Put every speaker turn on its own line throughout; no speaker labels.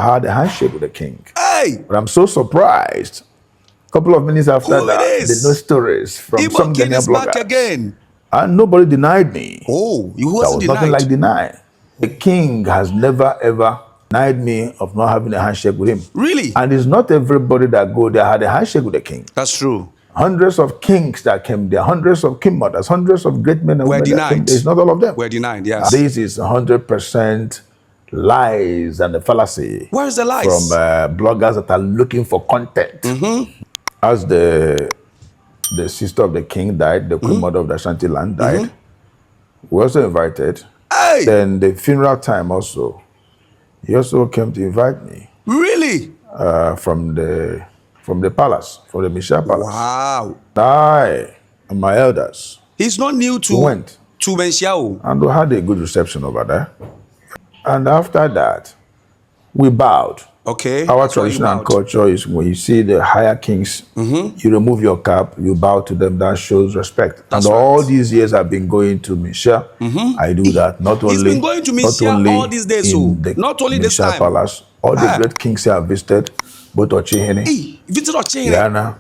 I had a handshake with the king.
Hey!
But I'm so surprised. A couple of minutes after that, the news stories from
Igbo
some
King
Ghanaian
is back
bloggers.
again.
And nobody denied me.
Oh, you
There
wasn't
was
denied.
nothing like deny. The king has never ever denied me of not having a handshake with him.
Really?
And it's not everybody that go there had a handshake with the king.
That's true.
Hundreds of kings that came there, hundreds of king mothers, hundreds of great men and
Were
women that came
denied.
there. It's not all of them.
Were denied, yes.
This is 100% lies and the fallacy.
Where's the lies?
From bloggers that are looking for content. As the sister of the king died, the queen mother of the Ashanti land died, we also invited.
Hey!
Then the funeral time also, he also came to invite me.
Really?
From the palace, from the Misha Palace.
Wow.
I and my elders.
He's not new to
went
to Mensiao.
and we had a good reception over there. And after that, we bowed.
Okay.
Our tradition and culture is when you see the higher kings, you remove your cap, you bow to them. That shows respect.
That's
and
right.
all these years I've been going to Misha, I do that. Not only
He's been going to Misha all these days, so not only this time.
Palace, all the great kings I have visited, both Otumfuo,
Hey, visit Ochene.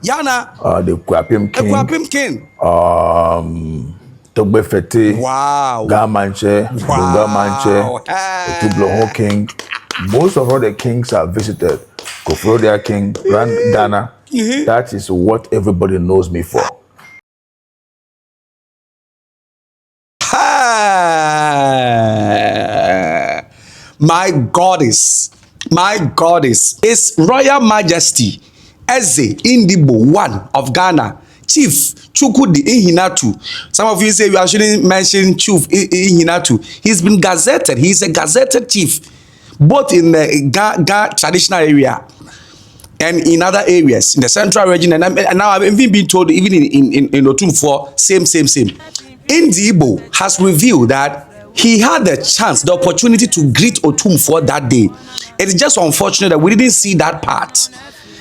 Yana, the Kwapim King,
Kwapim King.
Togbe Fete,
Wow.
Galamsey,
Wow.
Otumfuo King. Most of all the kings I've visited, Kofrodia King, Grand Ghana, that is what everybody knows me for.
My goddess, His Royal Majesty Eze Indibo I of Ghana, Chief Chukwudi Ihinatu. Some of you say you shouldn't mention Chief Ihinatu. He's been gazetted. He's a gazetted chief, both in the Ga traditional area and in other areas in the central region. And now I've even been told, even in Otumfuo, same. Indibo has revealed that he had the chance, the opportunity to greet Otumfuo that day. It is just unfortunate that we didn't see that part.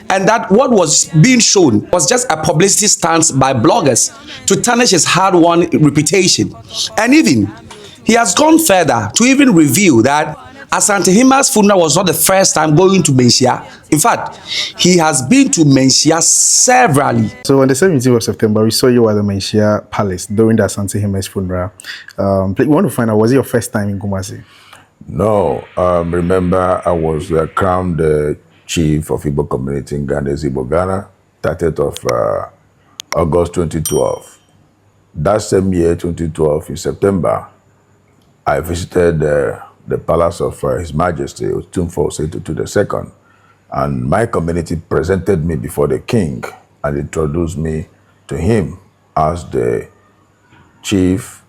And that what was being shown was just a publicity stunt by bloggers to tarnish his hard-won reputation. And even, he has gone further to even reveal that Asantehene's funeral was not the first time going to Mensia. In fact, he has been to Mensia severally.
So on the 17th of September, we saw you at the Mensia Palace during the Asantehene's funeral. We want to find out, was it your first time in Kumasi?
No, remember I was crowned the chief of Igbo community in Ghanaians, Igbo Ghana, 30th of August 2012. That same year, 2012, in September, I visited the palace of His Majesty Otumfuo Osei Tutu II, and my community presented me before the king and introduced me to him as the chief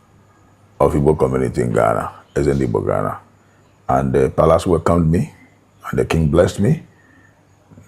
of Igbo community in Ghana, as in Igbo Ghana. And the palace welcomed me, and the king blessed me.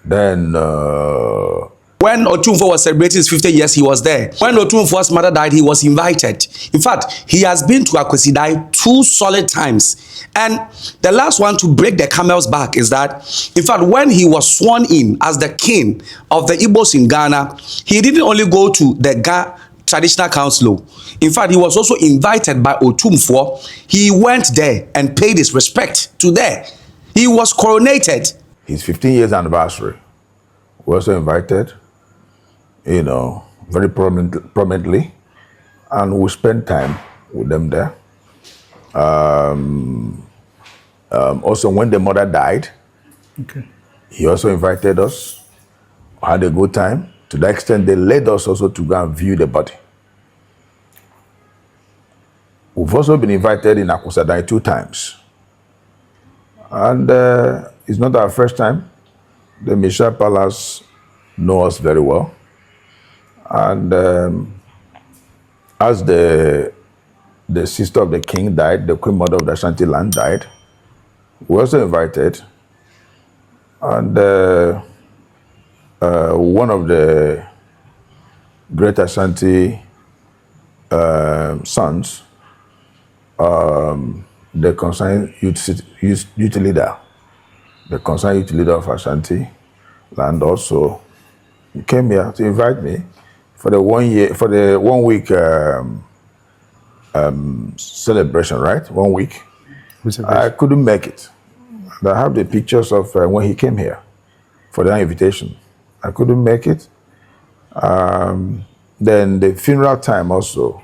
Then
when Otumfuo was celebrating his 50 years, he was there. When Otumfuo's mother died, he was invited. In fact, he has been to Akwesi 2 solid times. And the last one to break the camel's back is that, in fact, when he was sworn in as the king of the Igbos in Ghana, he didn't only go to the Ga Traditional Council. In fact, he was also invited by Otumfuo. He went there and paid his respect to there. He was coronated.
His 15 years anniversary. We also invited, very prominently, and we spent time with them there. Also, when the mother died, he also invited us. We had a good time, to the extent they led us also to go and view the body. We've also been invited in Akwesi 2 times. And it's not our first time. The Misha Palace know us very well. And as the sister of the king died, the queen mother of the Ashanti land died, we also invited. And one of the great Ashanti sons, the concerned youth leader, of Ashanti land also, he came here to invite me for the 1 week celebration, right? 1 week. I couldn't make it. And I have the pictures of when he came here for the invitation. I couldn't make it. Then the funeral time also,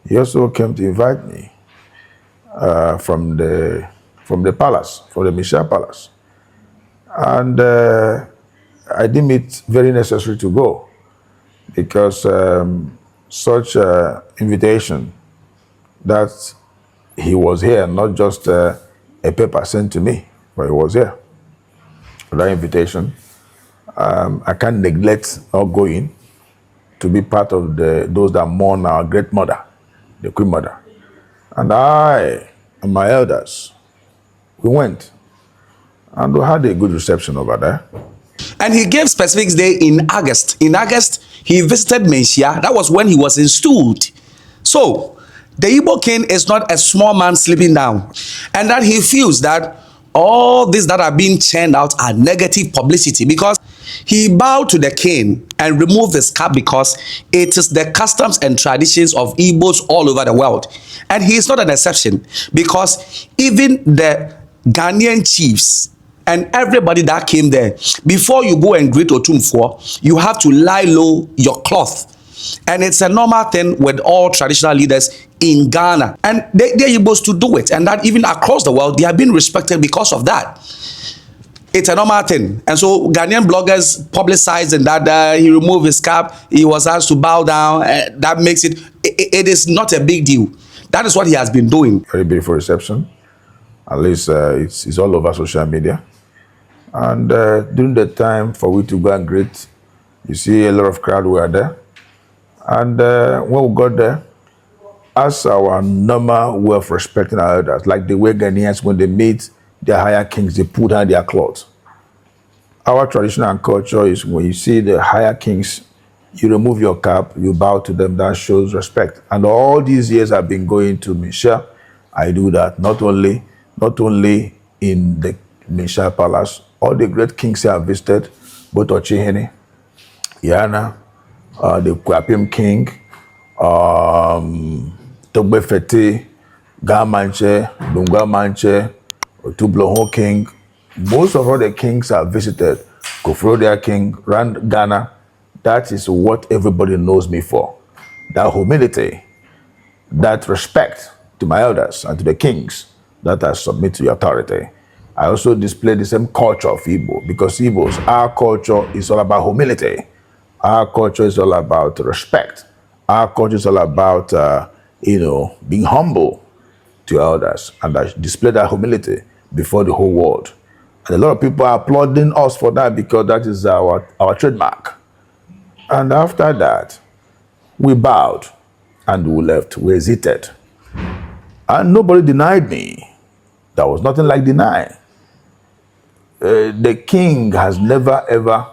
he also came to invite me from the palace, from the Misha Palace. And I deem it very necessary to go because such invitation that he was here, not just a paper sent to me, but he was here. That invitation, I can't neglect not going to be part of those that mourn our great mother, the Queen Mother. And I and my elders, we went and we had a good reception over there.
And he gave specific day in August. In August, he visited Menchia. That was when he was installed. So, the Igbo King is not a small man sleeping down. And that he feels that all these that are being churned out are negative publicity because he bowed to the king and removed his cap because it is the customs and traditions of Igbos all over the world. And he is not an exception because even the Ghanaian chiefs and everybody that came there, before you go and greet Otumfuo, you have to lie low your cloth. And it's a normal thing with all traditional leaders in Ghana. And they're supposed to do it. And that even across the world, they are being respected because of that. It's a normal thing. And so Ghanaian bloggers publicized and that he removed his cap, he was asked to bow down. That makes it is not a big deal. That is what he has been doing.
Very beautiful reception. At least it's all over social media. And during the time for we to go and greet, you see a lot of crowd were there. And when we got there, as our normal way of respecting our elders, like the way Ghanaians, when they meet their higher kings, they put on their clothes. Our tradition and culture is when you see the higher kings, you remove your cap, you bow to them, that shows respect. And all these years I've been going to Misha, I do that not only in the Misha Palace, all the great kings I have visited, both Asantehene, Yana, the Kweku King, Togbe Fete, Galamsey, Lunga Otumfuo King. Most of all the kings I've visited, Kofrodia King, ran Ghana. That is what everybody knows me for. That humility, that respect to my elders and to the kings that I submit to your authority. I also display the same culture of Igbo because Igbos, our culture is all about humility. Our culture is all about respect. Our culture is all about, being humble to elders, and I display that humility before the whole world. And a lot of people are applauding us for that because that is our trademark. And after that, we bowed and we left. We hesitated. And nobody denied me. There was nothing like denying. The king has never ever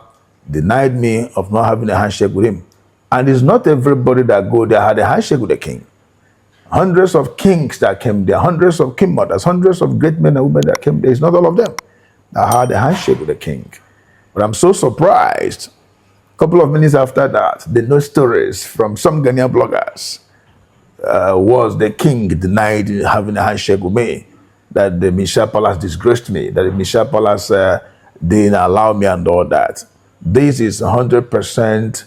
denied me of not having a handshake with him. And it's not everybody that go there had a handshake with the king. Hundreds of kings that came there, hundreds of king mothers, hundreds of great men and women that came there. It's not all of them that had a handshake with the king. But I'm so surprised. A couple of minutes after that, the news stories from some Ghanaian bloggers was the king denied having a handshake with me, that the Misha Palace disgraced me, that the Misha Palace didn't allow me and all that. This is 100%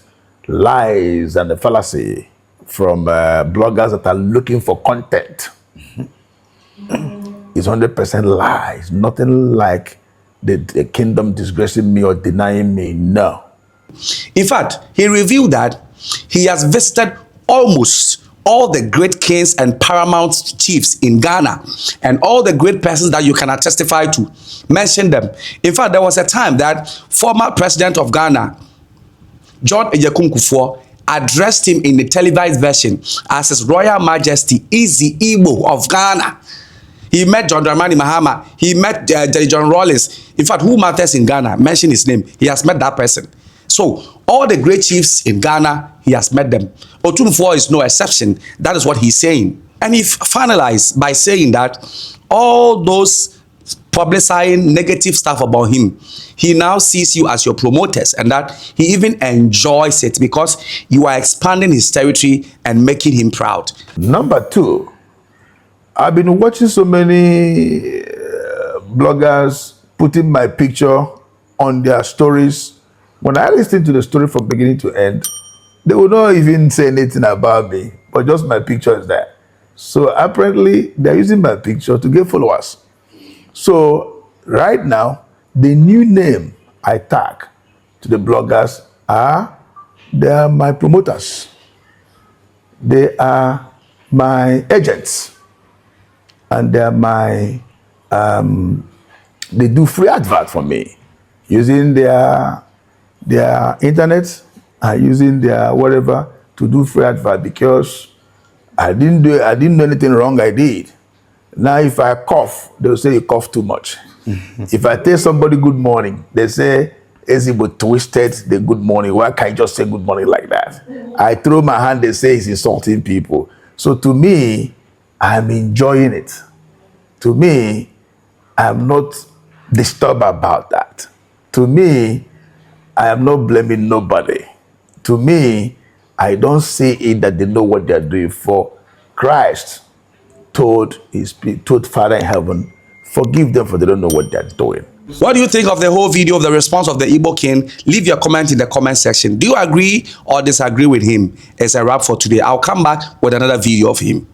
lies and a fallacy from bloggers that are looking for content. It's 100% lies. Nothing like the kingdom disgracing me or denying me. No.
In fact, he revealed that he has visited almost all the great kings and paramount chiefs in Ghana and all the great persons that you can testify to. Mention them. In fact, there was a time that former president of Ghana, John Otumfuo, addressed him in the televised version as His Royal Majesty Eze Igbo of Ghana. He met John Dramani Mahama. He met John Rawlings. In fact, who matters in Ghana? Mention his name. He has met that person. So, all the great chiefs in Ghana, he has met them. Otumfuo is no exception. That is what he's saying. And he finalized by saying that all those publicizing negative stuff about him, he now sees you as your promoters, and that he even enjoys it because you are expanding his territory and making him proud.
Number two, I've been watching so many bloggers putting my picture on their stories. When I listen to the story from beginning to end, they will not even say anything about me, but just my picture is there. So apparently, they're using my picture to get followers. So right now, the new name I tag to the bloggers they are my promoters. They are my agents. And they are my, they do free advert for me using their internet and using their whatever to do free advert because I didn't do anything wrong. I did. Now if I cough, they'll say you cough too much. If I tell somebody good morning, they say Ezigbo twisted the good morning. Why can't you just say good morning like that? I throw my hand, they say it's insulting people. So to me, I'm enjoying it. To me, I'm not disturbed about that. To me, I am not blaming nobody. To me, I don't see it that they know what they're doing. For Christ told Father in heaven, forgive them for they don't know what they're doing.
What do you think of the whole video, of the response of the Igbo King? Leave your comment in the comment section. Do you agree or disagree with him? It's a wrap for today. I'll come back with another video of him.